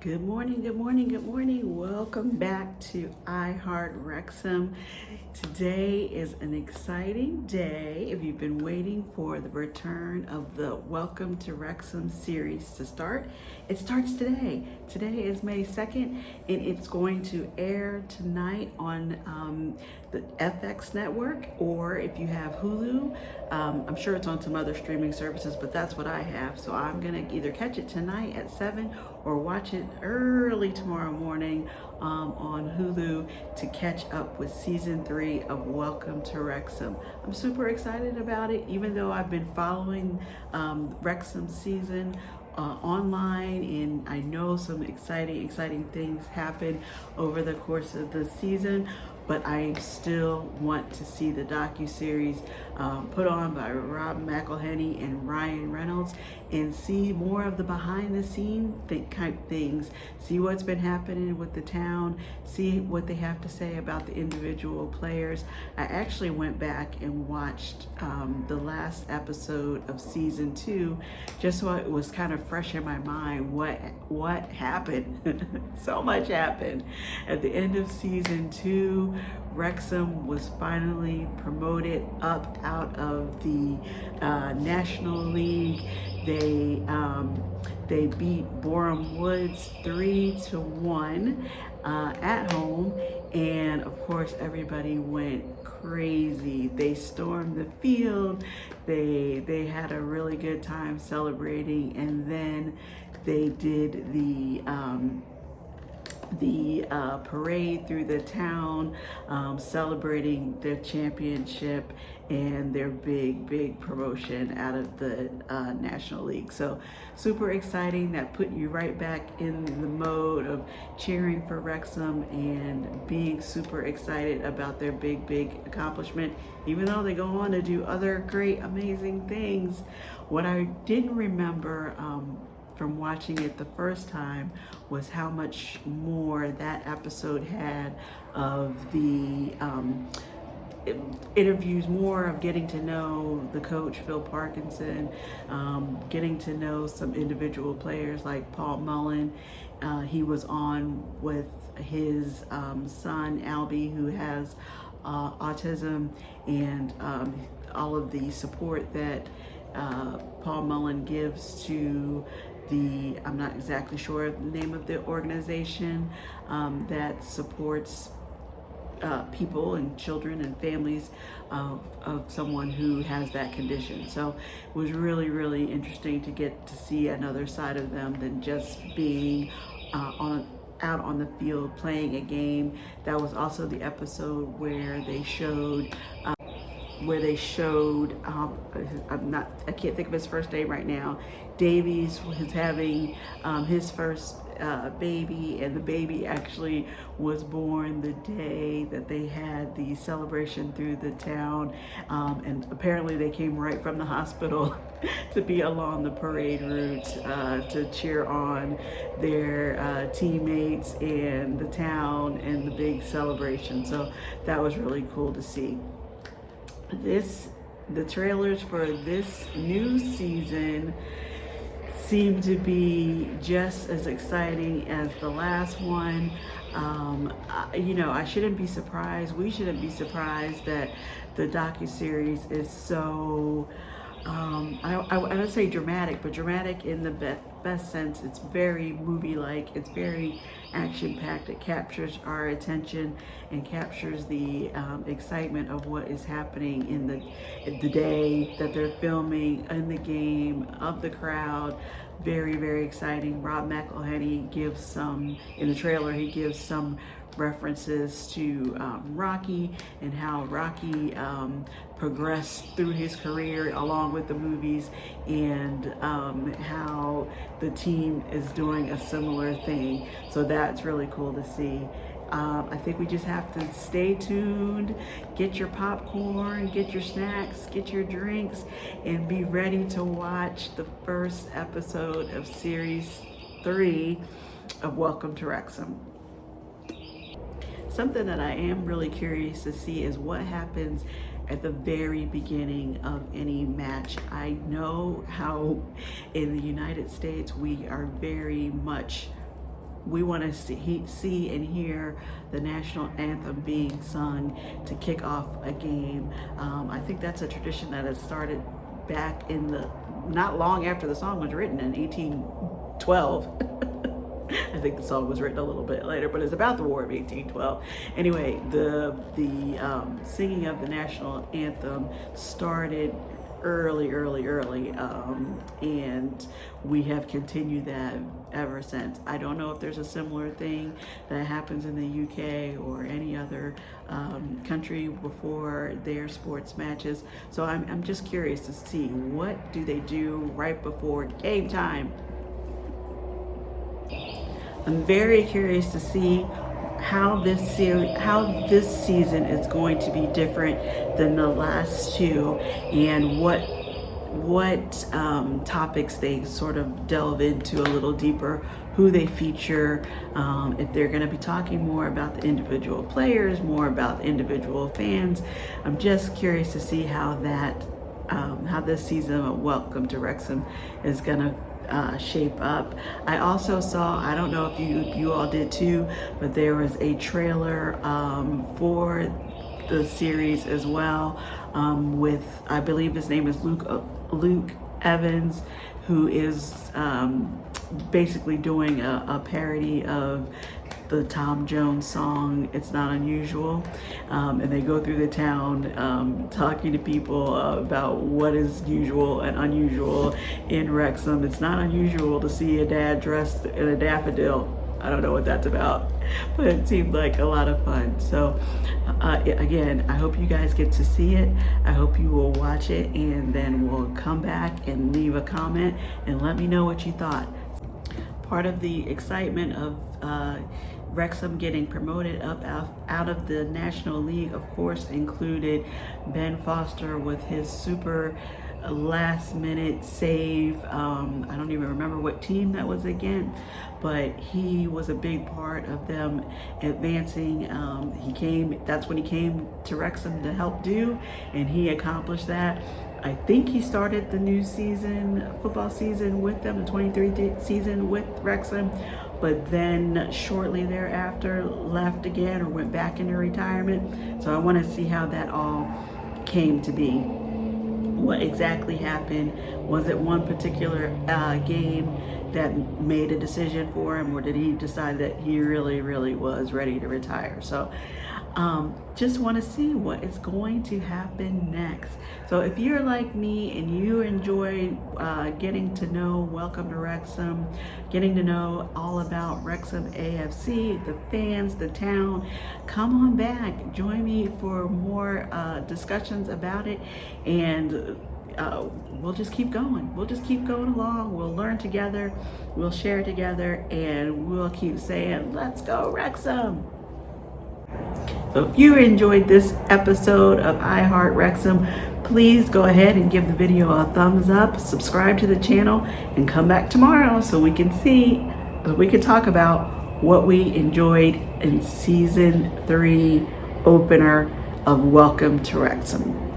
Good morning, good morning, good morning. Welcome back to Wrexham. Today is an exciting day. If you've been waiting for the return of the Welcome to Wrexham series to start, it starts today. Today is May 2nd, and it's going to air tonight on the FX network, or if you have Hulu, I'm sure it's on some other streaming services, but that's what I have. So I'm gonna either catch it tonight at 7 or watch it early tomorrow morning on Hulu to catch up with season 3 of Welcome to Wrexham. I'm super excited about it, even though I've been following Wrexham season online, and I know some exciting things happen over the course of the season, but I still want to see the docu-series put on by Rob McElhenney and Ryan Reynolds and see more of the behind the scene type things, see what's been happening with the town, see what they have to say about the individual players. I actually went back and watched the last episode of season 2 just so it was kind of fresh in my mind what happened. So much happened. At the end of season 2, Wrexham was finally promoted up out of the National League. They beat Boreham Woods 3-1 at home, and of course everybody went crazy. They stormed the field. They had a really good time celebrating, and then they did the parade through the town, celebrating their championship and their big promotion out of the National League. So super exciting. That put you right back in the mode of cheering for Wrexham and being super excited about their big accomplishment, even though they go on to do other great, amazing things. What I didn't remember from watching it the first time was how much more that episode had of the interviews, more of getting to know the coach, Phil Parkinson, getting to know some individual players like Paul Mullen. He was on with his son, Albie, who has autism, and all of the support that Paul Mullen gives to I'm not exactly sure of the name of the organization that supports people and children and families of someone who has that condition. So it was really interesting to get to see another side of them than just being out on the field playing a game. That was also the episode where they showed I can't think of his first name right now. Davies was having his first baby, and the baby actually was born the day that they had the celebration through the town, and apparently they came right from the hospital to be along the parade route to cheer on their teammates and the town and the big celebration. So that was really cool to see. The trailers for this new season seem to be just as exciting as the last one. I shouldn't be surprised. We shouldn't be surprised that the docuseries is so I would say dramatic, but dramatic in the best sense. It's very movie-like. It's very action-packed. It captures our attention and captures the excitement of what is happening in the day that they're filming, in the game, of the crowd. Very exciting. Rob McElhenney gives in the trailer, he gives some references to Rocky and how Rocky progressed through his career along with the movies, and how the team is doing a similar thing. So that's really cool to see. I think we just have to stay tuned, get your popcorn, get your snacks, get your drinks, and be ready to watch the first episode of Series 3 of Welcome to Wrexham. Something that I am really curious to see is what happens at the very beginning of any match. I know how in the United States we are very much we want to see and hear the national anthem being sung to kick off a game. I think that's a tradition that has started back in not long after the song was written in 1812. I think the song was written a little bit later, but it's about the War of 1812. Anyway, the singing of the national anthem started early, and we have continued that ever since. I don't know if there's a similar thing that happens in the UK or any other country before their sports matches. So I'm just curious to see, what do they do right before game time? I'm very curious to see how this season is going to be different than the last two, and what topics they sort of delve into a little deeper, who they feature, if they're going to be talking more about the individual players, more about the individual fans. I'm just curious to see how this season of Welcome to Wrexham is going to shape up. I also saw, I don't know if you all did too, but there was a trailer for the series as well, with, I believe his name is Luke Evans, who is basically doing a parody of the Tom Jones song, It's Not Unusual. And they go through the town talking to people about what is usual and unusual in Wrexham. It's not unusual to see a dad dressed in a daffodil. I don't know what that's about, but it seemed like a lot of fun. So again, I hope you guys get to see it. I hope you will watch it, and then we'll come back and leave a comment and let me know what you thought. Part of the excitement of Wrexham getting promoted up out of the National League, of course, included Ben Foster with his super last minute save. I don't even remember what team that was again, but he was a big part of them advancing. That's when he came to Wrexham to help do, and he accomplished that. I think he started the new football season with them, the 23 season with Wrexham, but then shortly thereafter left again or went back into retirement. So I want to see how that all came to be. What exactly happened? Was it one particular game that made a decision for him, or did he decide that he really was ready to retire? So just want to see what is going to happen next. So if you're like me and you enjoy getting to know Welcome to Wrexham, getting to know all about Wrexham AFC, the fans, the town, come on back. Join me for more discussions about it, and we'll just keep going. We'll just keep going along. We'll learn together, we'll share together, and we'll keep saying, let's go Wrexham. So if you enjoyed this episode of I Heart Wrexham, please go ahead and give the video a thumbs up, subscribe to the channel, and come back tomorrow so we can talk about what we enjoyed in season 3 opener of Welcome to Wrexham.